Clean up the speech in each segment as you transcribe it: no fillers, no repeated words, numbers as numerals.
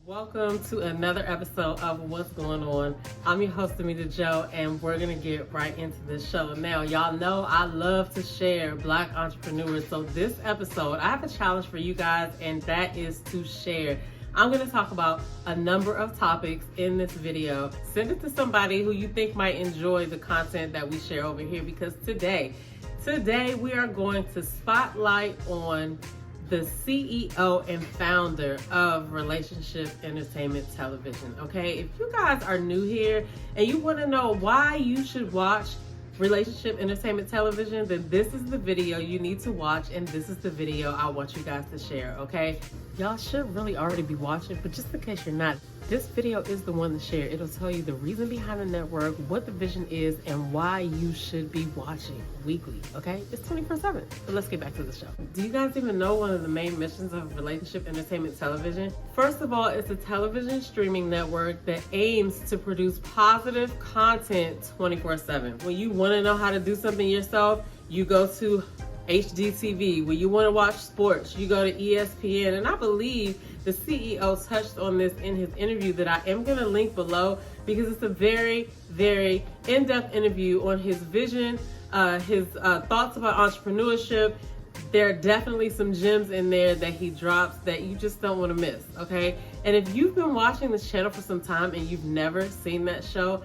Welcome to another episode of What's Going On. I'm your host, Damita Joe, and we're going to get right into this show. Now, y'all know I love to share Black entrepreneurs, so this episode, I have a challenge for you guys, and that is to share. I'm going to talk about a number of topics in this video. Send it to somebody who you think might enjoy the content that we share over here, because today we are going to spotlight on the CEO and founder of Relationship Entertainment Television. Okay, if you guys are new here and you want to know why you should watch Relationship Entertainment Television, then this is the video you need to watch, and this is the video I want you guys to share. Okay, y'all should really already be watching, but just in case you're not, this video is the one to share. It'll tell you the reason behind the network, what the vision is, and why you should be watching weekly. Okay, it's 24/7. But let's get back to the show. Do you guys even know one of the main missions of Relationship Entertainment Television? First of all, it's a television streaming network that aims to produce positive content 24/7. When you want to know how to do something yourself, you go to HGTV. When you want to watch sports, you go to ESPN. And I believe the CEO touched on this in his interview that I am going to link below, because it's a very, very in-depth interview on his vision, his thoughts about entrepreneurship. There are definitely some gems in there that he drops that you just don't want to miss, okay? And if you've been watching this channel for some time and you've never seen that show,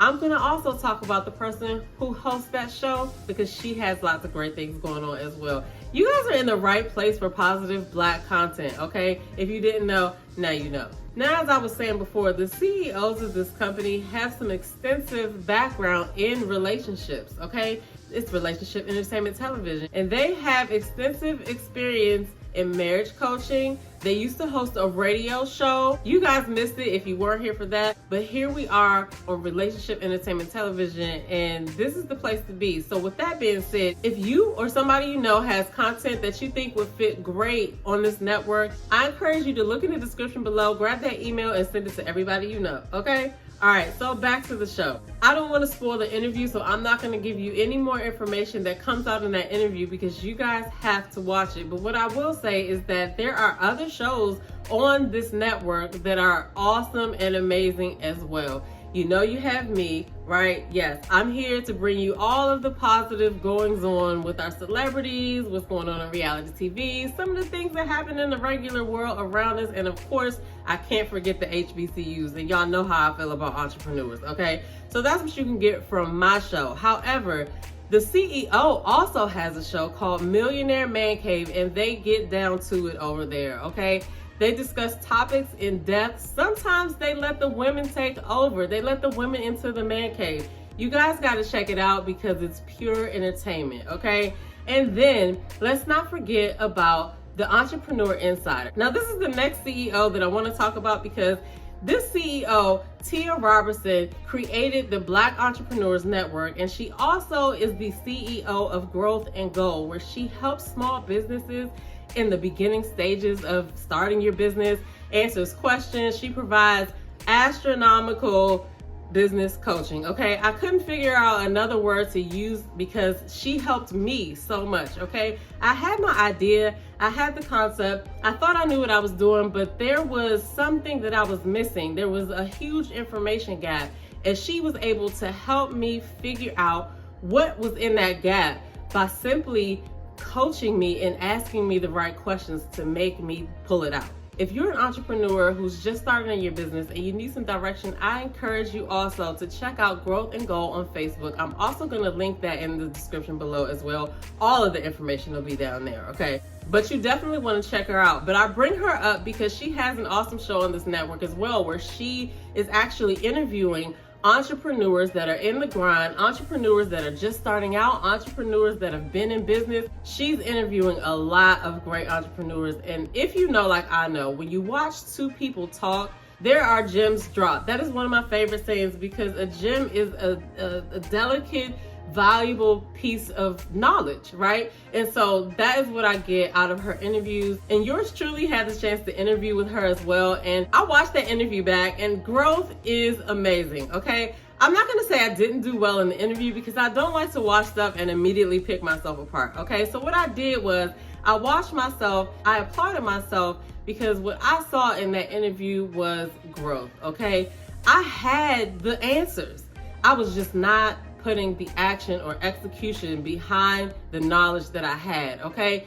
I'm going to also talk about the person who hosts that show, because she has lots of great things going on as well. You guys are in the right place for positive Black content, okay? If you didn't know, now you know. Now, as I was saying before, the CEOs of this company have some extensive background in relationships, okay? It's Relationship Entertainment Television, and they have extensive experience in marriage coaching. They used to host a radio show. You guys missed it if you weren't here for that, but here we are on Relationship Entertainment Television, and this is the place to be. So with that being said, if you or somebody you know has content that you think would fit great on this network, I encourage you to look in the description below, grab that email, and send it to everybody you know, okay? All right, so back to the show. I don't want to spoil the interview, so I'm not going to give you any more information that comes out in that interview, because you guys have to watch it. But what I will say is that there are other shows on this network that are awesome and amazing as well. You know you have me, right? Yes, I'm here to bring you all of the positive goings on with our celebrities, what's going on reality TV, some of the things that happen in the regular world around us, and of course, I can't forget the HBCUs, and y'all know how I feel about entrepreneurs, okay? So that's what you can get from my show. However, the CEO also has a show called Millionaire Man Cave, and they get down to it over there, okay? They discuss topics in depth. Sometimes they let the women take over. They let the women into the man cave. You guys got to check it out, because it's pure entertainment, okay? And then let's not forget about the Entrepreneur Insider. Now, this is the next CEO that I want to talk about, because this CEO, Tia Robertson, created the Black Entrepreneurs Network, and she also is the CEO of Growth and Goal, where she helps small businesses in the beginning stages of starting your business, answers questions. She provides astronomical business coaching, okay? I couldn't figure out another word to use, because she helped me so much, okay? I had my idea, I had the concept, I thought I knew what I was doing, but there was something that I was missing. There was a huge information gap, and she was able to help me figure out what was in that gap by simply coaching me and asking me the right questions to make me pull it out. If you're an entrepreneur who's just starting your business and you need some direction, I encourage you also to check out Growth and Goal on Facebook. I'm also going to link that in the description below as well. All of the information will be down there, okay? But you definitely want to check her out. But I bring her up because she has an awesome show on this network as well, where she is actually interviewing entrepreneurs that are in the grind, entrepreneurs that are just starting out, entrepreneurs that have been in business. She's interviewing a lot of great entrepreneurs. And if you know, like I know, when you watch two people talk, there are gems dropped. That is one of my favorite sayings, because a gem is a delicate, valuable piece of knowledge, right? And so that is what I get out of her interviews. And yours truly had the chance to interview with her as well. And I watched that interview back, and growth is amazing, okay? I'm not gonna say I didn't do well in the interview, because I don't like to watch stuff and immediately pick myself apart, okay? So what I did was I watched myself, I applauded myself because what I saw in that interview was growth, okay? I had the answers. I was just not putting the action or execution behind the knowledge that I had, okay?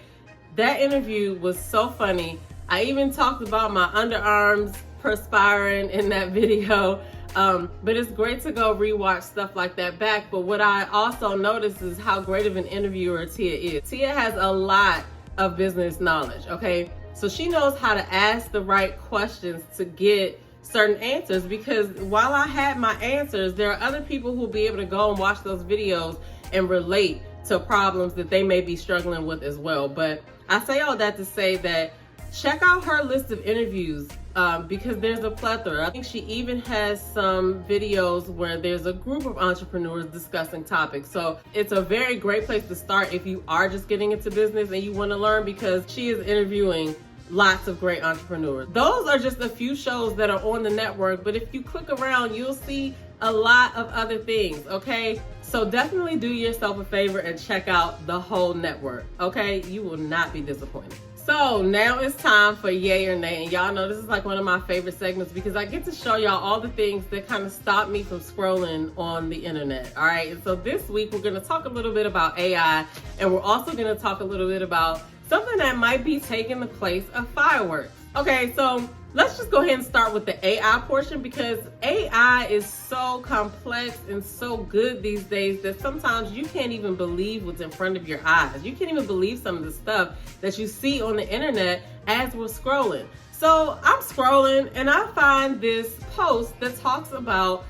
That interview was so funny. I even talked about my underarms perspiring in that video. But it's great to go rewatch stuff like that back. But what I also noticed is how great of an interviewer Tia is. Tia has a lot of business knowledge, okay? So she knows how to ask the right questions to get certain answers, because while I had my answers, there are other people who will be able to go and watch those videos and relate to problems that they may be struggling with as well. But I say all that to say that check out her list of interviews because there's a plethora. I think she even has some videos where there's a group of entrepreneurs discussing topics. So it's a very great place to start if you are just getting into business and you want to learn, because she is interviewing lots of great entrepreneurs. Those are just a few shows that are on the network, but if you click around, you'll see a lot of other things, okay? So definitely do yourself a favor and check out the whole network, okay? You will not be disappointed. So now it's time for yay or nay. And y'all know this is like one of my favorite segments because I get to show y'all all the things that kind of stop me from scrolling on the internet, all right? And so this week we're gonna talk a little bit about AI, and we're also gonna talk a little bit about something that might be taking the place of fireworks. Okay, so let's just go ahead and start with the AI portion, because AI is so complex and so good these days that sometimes you can't even believe what's in front of your eyes. You can't even believe some of the stuff that you see on the internet as we're scrolling. So I'm scrolling and I find this post that talks about,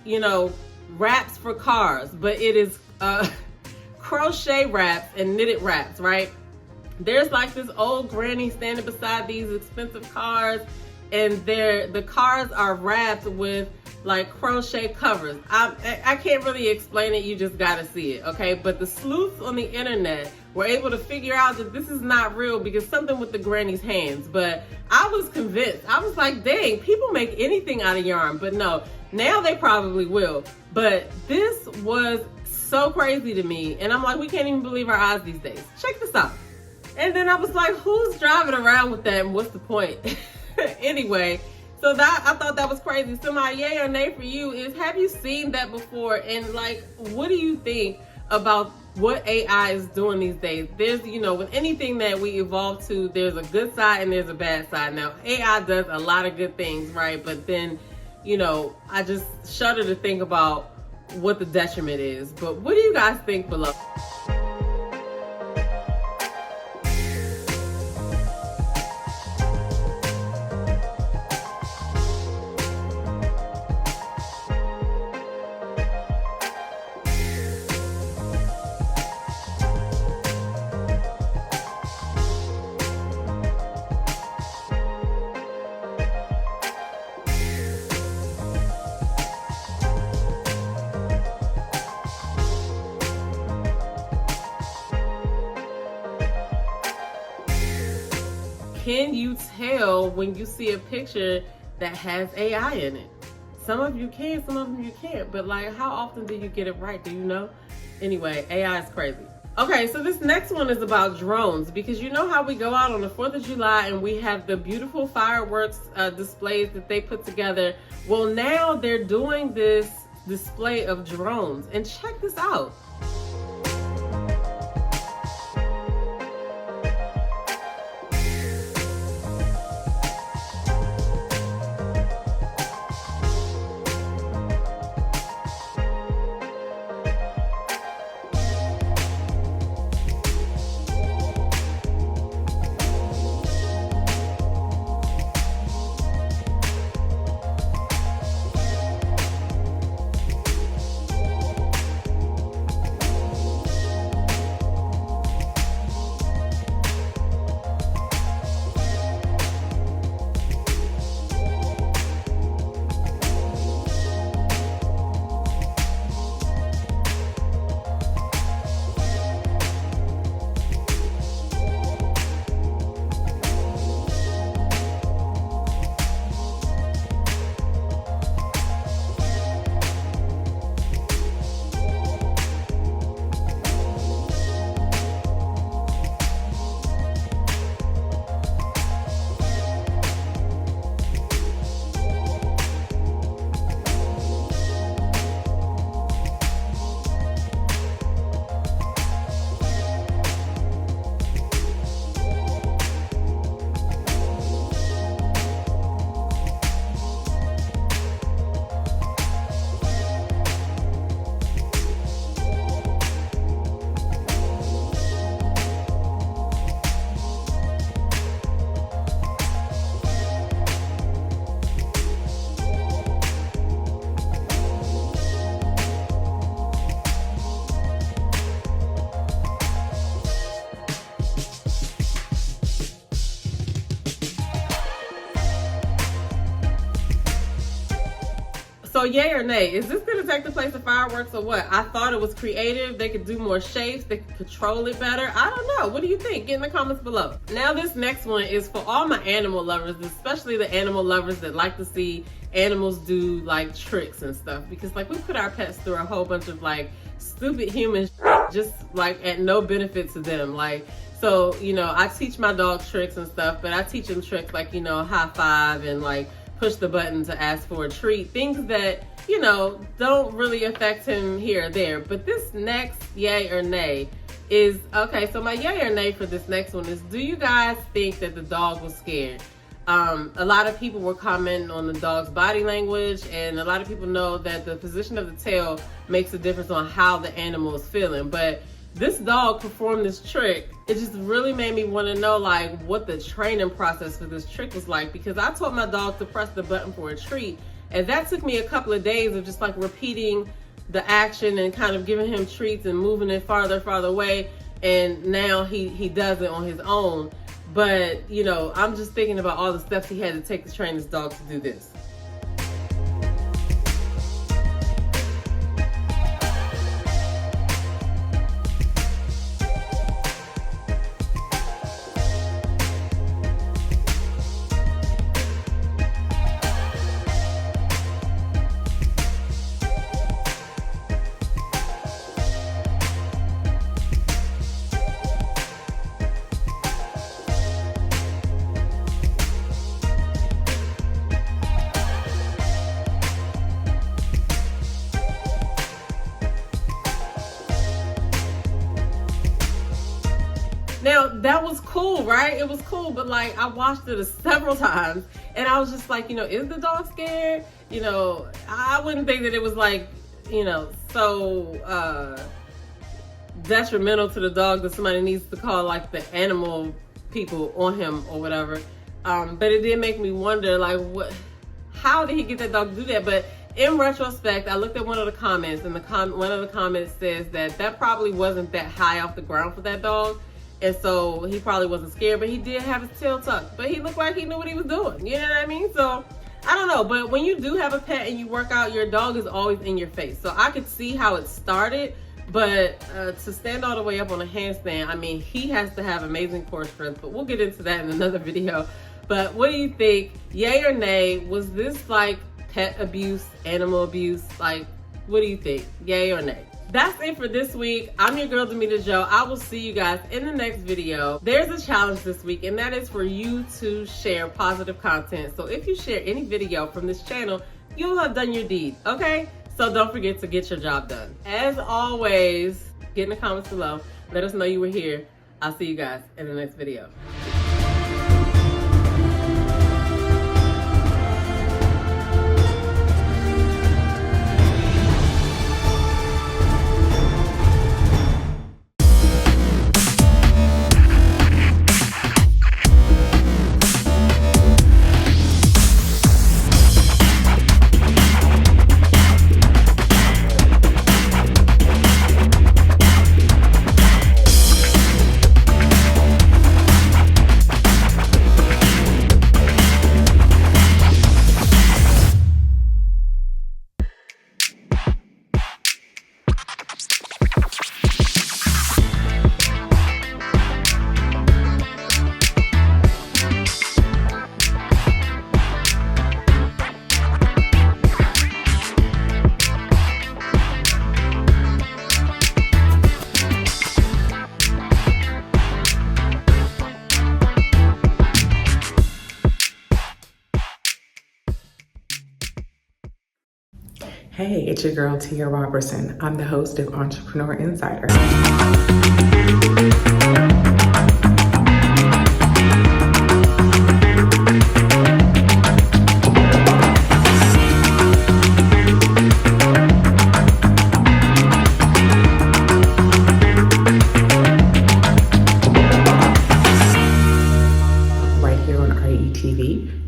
you know, wraps for cars, but it is crochet wraps and knitted wraps, right? There's like this old granny standing beside these expensive cars, and the cars are wrapped with like crochet covers. I can't really explain it, you just gotta see it, okay? But the sleuths on the internet were able to figure out that this is not real because something with the granny's hands. But I was convinced. I was like, dang, people make anything out of yarn. But no, now they probably will. But this was so crazy to me, and I'm like, we can't even believe our eyes these days. Check this out. And then I was like, who's driving around with that and what's the point? Anyway, so that I thought that was crazy. So my yay or nay for you is, have you seen that before? And like, what do you think about what AI is doing these days? There's, you know, with anything that we evolve to, there's a good side and there's a bad side. Now, AI does a lot of good things, right? But then, you know, I just shudder to think about what the detriment is. But what do you guys think below? Can you tell when you see a picture that has AI in it? Some of you can, some of them you can't, but like, how often do you get it right? Do you know? Anyway, AI is crazy. Okay, so this next one is about drones, because you know how we go out on the 4th of July and we have the beautiful fireworks displays that they put together. Well, now they're doing this display of drones, and check this out. So yay or nay, is this gonna take the place of fireworks or what? I thought it was creative. They could do more shapes, they could control it better. I don't know. What do you think? Get in the comments below. Now this next one is for all my animal lovers, especially the animal lovers that like to see animals do like tricks and stuff. Because like we put our pets through a whole bunch of like stupid human just like at no benefit to them. Like, so, you know, I teach my dog tricks and stuff, but I teach them tricks like, you know, high five and like push the button to ask for a treat, things that, you know, don't really affect him here or there. But this next yay or nay is, okay, so my yay or nay for this next one is, do you guys think that the dog was scared? A lot of people were commenting on the dog's body language, and a lot of people know that the position of the tail makes a difference on how the animal is feeling. But this dog performed this trick. It just really made me want to know like what the training process for this trick was like, because I taught my dog to press the button for a treat, and that took me a couple of days of just like repeating the action and kind of giving him treats and moving it farther away, and now he does it on his own. But you know, I'm just thinking about all the steps he had to take to train this dog to do this. Now, that was cool, right? It was cool, but like I watched it several times and I was just like, you know, is the dog scared? You know, I wouldn't think that it was like, you know, so detrimental to the dog that somebody needs to call like the animal people on him or whatever. But it did make me wonder, like, how did he get that dog to do that? But in retrospect, I looked at one of the comments, and one of the comments says that probably wasn't that high off the ground for that dog. And so he probably wasn't scared, but he did have his tail tucked. But he looked like he knew what he was doing. You know what I mean? So I don't know. But when you do have a pet and you work out, your dog is always in your face. So I could see how it started. But to stand all the way up on a handstand, I mean, he has to have amazing core strength. But we'll get into that in another video. But what do you think? Yay or nay? Was this like pet abuse, animal abuse? Like, what do you think? Yay or nay? That's it for this week. I'm your girl, Damita Joe. I will see you guys in the next video. There's a challenge this week, and that is for you to share positive content. So if you share any video from this channel, you'll have done your deed, okay? So don't forget to get your job done. As always, get in the comments below. Let us know you were here. I'll see you guys in the next video. Hey, it's your girl, Tia Robertson. I'm the host of Entrepreneur Insider.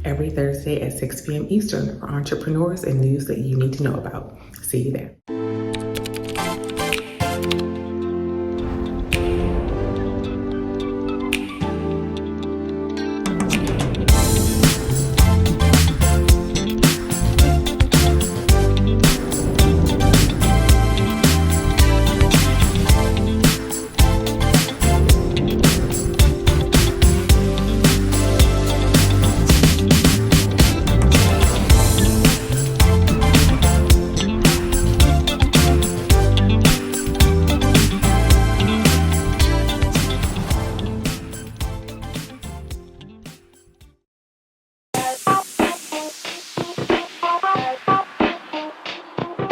Every Thursday at 6 p.m. Eastern for entrepreneurs and news that you need to know about. See you there.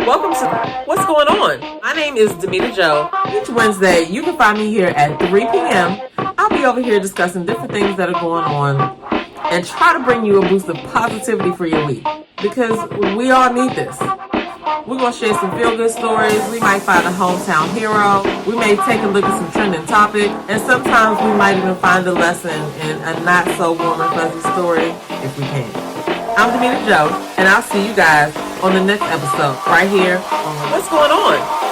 Welcome to What's Going On? My name is Damita Joe. Each Wednesday, you can find me here at 3 p.m. I'll be over here discussing different things that are going on and try to bring you a boost of positivity for your week because we all need this. We're going to share some feel-good stories. We might find a hometown hero. We may take a look at some trending topic. And sometimes we might even find a lesson in a not-so-warm and fuzzy story if we can. I'm Damita Joe, and I'll see you guys on the next episode right here on What's Going On?